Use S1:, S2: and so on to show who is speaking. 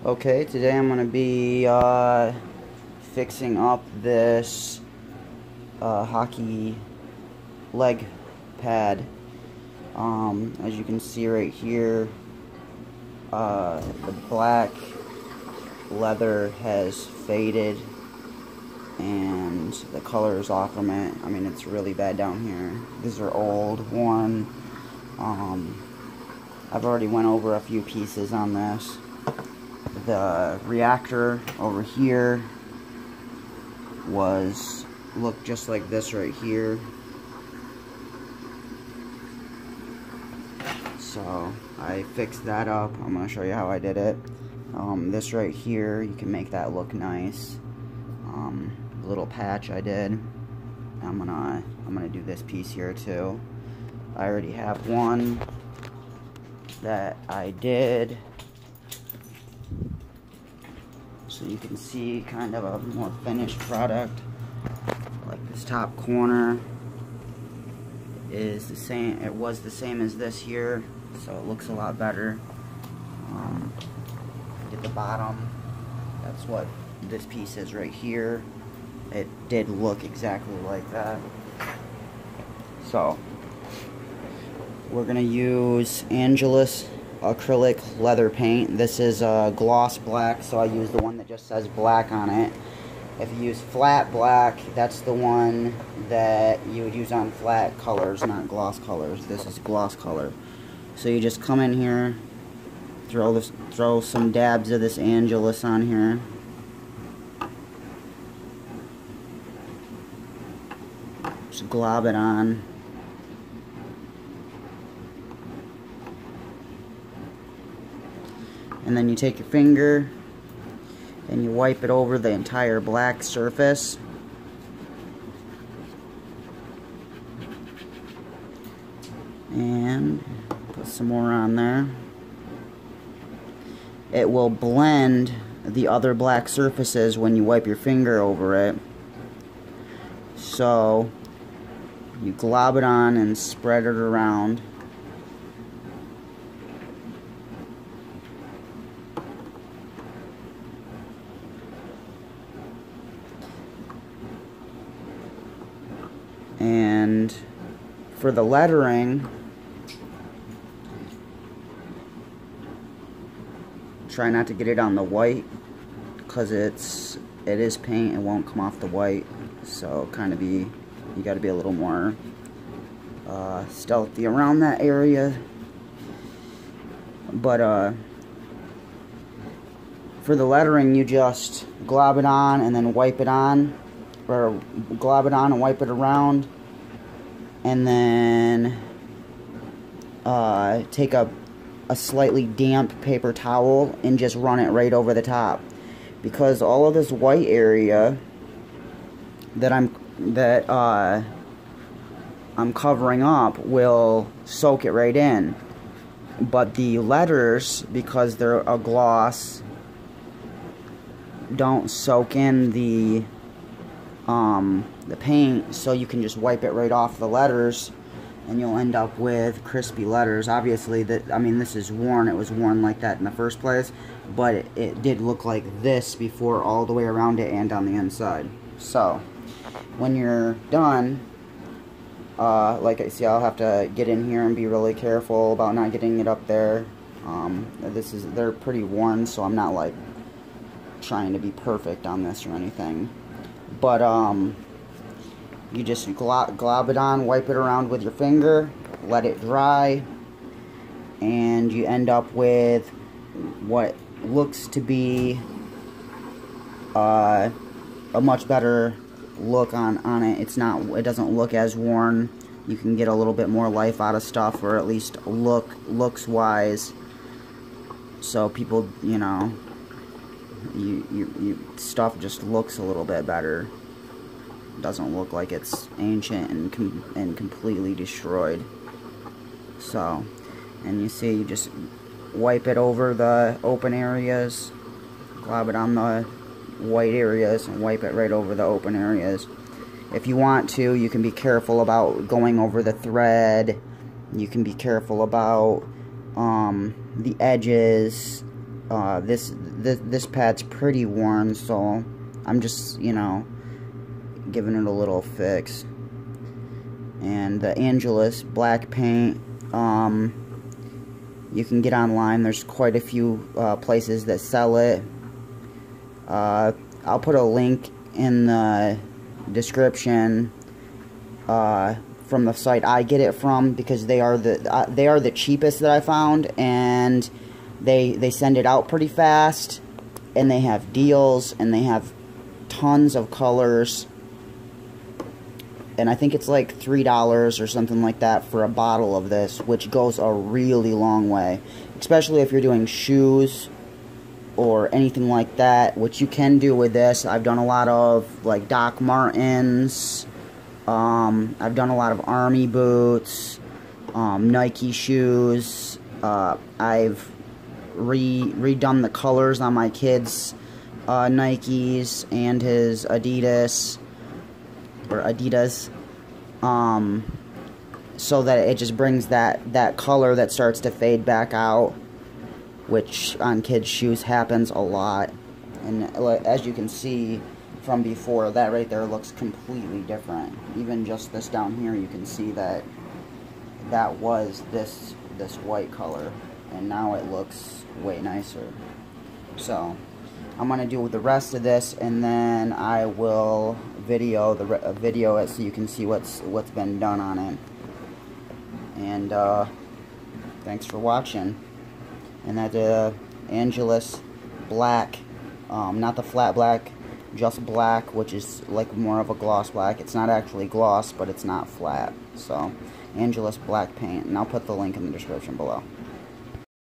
S1: Okay, today I'm going to be fixing up this hockey leg pad. As you can see right here, the black leather has faded and the color is off from it. I mean, it's really bad down here. These are old, worn. I've already went over a few pieces on this. The reactor over here looked just like this right here. So I fixed that up. I'm going to show you how I did it. This right here, you can make that look nice. Little patch I did. I'm gonna do this piece here too. I already have one that I did, so you can see kind of a more finished product. Like this top corner is the same. It was the same as this here, so it looks a lot better. Get the bottom. That's what this piece is right here. It did look exactly like that. So we're gonna use Angelus acrylic leather paint. This is gloss black, so I use the one that just says black on it. If you use flat black, that's the one that you would use on flat colors, not gloss colors. This is gloss color. So you just come in here, throw some dabs of this Angelus on here. Just glob it on. And then you take your finger and you wipe it over the entire black surface. And put some more on there. It will blend the other black surfaces when you wipe your finger over it. So you glob it on and spread it around. And for the lettering, try not to get it on the white, because it is paint. It won't come off the white. So you got to be a little more stealthy around that area. But for the lettering, you just glob it on and then wipe it on, or glob it on and wipe it around, and then take a slightly damp paper towel and just run it right over the top, because all of this white area that I'm covering up will soak it right in. But the letters, because they're a gloss, don't soak in the paint, so you can just wipe it right off the letters and you'll end up with crispy letters. Obviously, this is worn. It was worn like that in the first place, but it did look like this before, all the way around it and on the inside. So when you're done, like I see, I'll have to get in here and be really careful about not getting it up there. They're pretty worn, so I'm not like trying to be perfect on this or anything. But you just glob it on, wipe it around with your finger, let it dry, and you end up with what looks to be a much better look on it. It doesn't look as worn. You can get a little bit more life out of stuff, or at least looks wise, so people, stuff just looks a little bit better. Doesn't look like it's ancient and completely destroyed. So, and you see, you just wipe it over the open areas, glob it on the white areas, and wipe it right over the open areas. If you want to, you can be careful about going over the thread. You can be careful about the edges, This pad's pretty worn, so I'm just, you know, giving it a little fix. And the Angelus black paint, you can get online. There's quite a few places that sell it. I'll put a link in the description from the site I get it from, because they are the cheapest that I found, and they send it out pretty fast, and they have deals, and they have tons of colors, and I think it's like $3 or something like that for a bottle of this, which goes a really long way, especially if you're doing shoes or anything like that, which you can do with this. I've done a lot of like Doc Martens, I've done a lot of army boots, Nike shoes. I've redone the colors on my kids' Nikes and his Adidas, so that it just brings that color that starts to fade back out, which on kids' shoes happens a lot. And as you can see from before, that right there looks completely different. Even just this down here, you can see that was this white color, and now it looks way nicer. So I'm gonna do the rest of this, and then I will video it so you can see what's been done on it. And thanks for watching. And that Angelus black, not the flat black, just black, which is like more of a gloss black. It's not actually gloss, but it's not flat. So Angelus black paint, and I'll put the link in the description below.